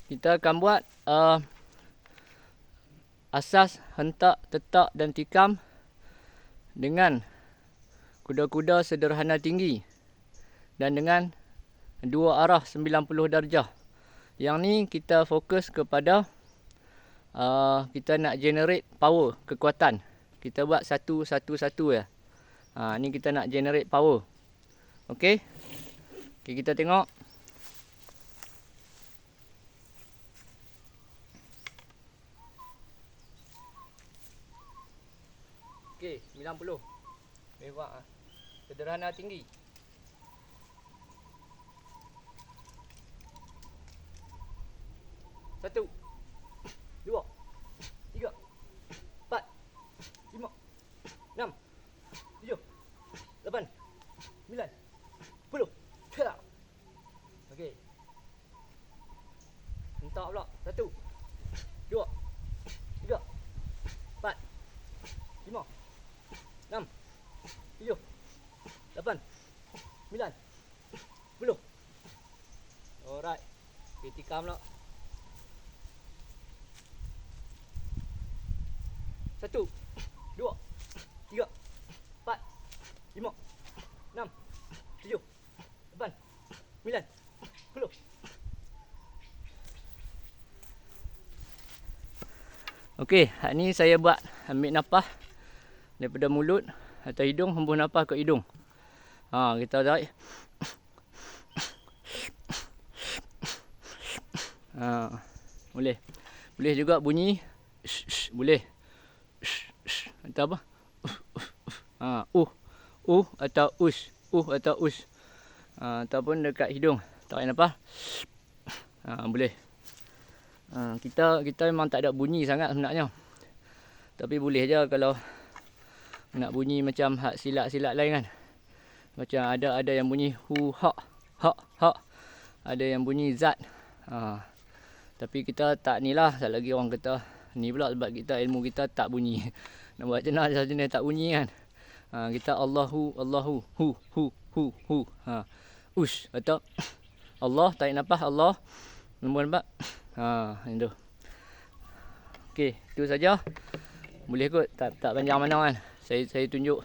kita akan buat asas, hentak, tetak dan tikam dengan kuda-kuda sederhana tinggi dan dengan dua arah 90 darjah. Yang ni kita fokus kepada kita nak generate power, kekuatan. Kita buat satu-satu ya. Ni kita nak generate power. Okey. Okey, kita tengok. Okey, 90. Mewah. Sederhana tinggi. Satu, dua, tiga, empat, lima, enam, tujuh, lapan, sembilan, 10. Okey. Hentak pula. Satu, dua, tiga, empat, lima, enam, tujuh, lapan, sembilan, 10. Alright. Okey, tikam pula. Satu, dua, tiga, empat, lima, enam, tujuh, lapan, sembilan, 10. Okey, hari ni saya buat ambil nafas daripada mulut atau hidung, hembus nafas ke hidung. Kita tarik. Boleh. Boleh juga bunyi boleh. Atau apa? Atau ush. Atau ush. Ataupun dekat hidung. Tarik nafas. Boleh. Kita memang tak ada bunyi sangat sebenarnya. Tapi boleh je kalau nak bunyi macam hak silat-silat lain kan. Macam ada yang bunyi hu ha ha. Ada yang bunyi zat. Tapi kita tak ni lah. Sat lagi orang kata ni pula sebab kita ilmu kita tak bunyi. Nak buat macam mana jenis tak bunyi kan. Kita Allahu hu. Ush atau Allah, tarik nafas Allah. Nampak? Itu. Okey, itu saja. Boleh kot, tak panjang mana kan. Saya tunjuk.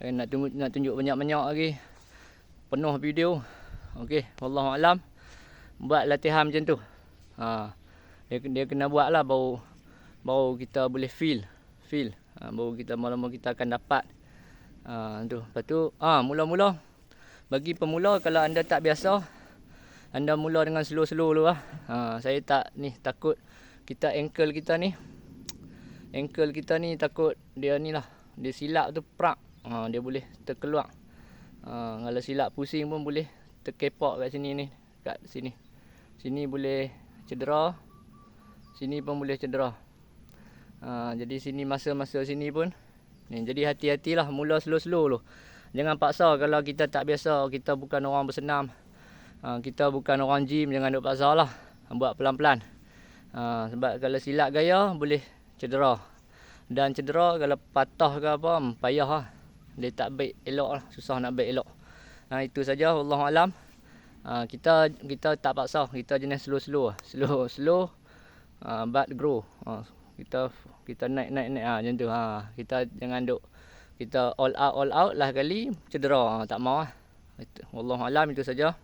Tak nak tunjuk banyak-banyak lagi. Penuh video. Okey, wallahu alam. Buat latihan macam tu. Dia kena buat lah baru kita boleh feel. Baru kita mula-mula kita akan dapat. Tu. Lepas tu, mula-mula bagi pemula kalau anda tak biasa, anda mula dengan slow-slow dulu lah. Saya takut kita ankle kita ni takut dia ni lah. Dia silap tu prak. Dia boleh terkeluar. Kalau silap pusing pun boleh terkepak kat sini ni. Kat sini. Sini boleh cedera. Sini pun boleh cedera. Jadi sini masa-masa sini pun. Jadi hati-hatilah mula slow-slow dulu. Jangan paksa kalau kita tak biasa. Kita bukan orang bersenam. Kita bukan orang gym. Jangan duk paksa lah. Buat pelan-pelan. Sebab kalau silap gaya boleh cedera. Dan cedera kalau patah ke apa payah lah. Dia tak baik elok lah. Susah nak baik elok. Itu saja. Wallahualam. Kita tak paksa. Kita jenis slow-slow. Slow. But grow. Kita naik. Macam tu. Kita jangan duk. Kita all out lah kali. Cedera. Tak mau lah. Wallahualam, itu saja.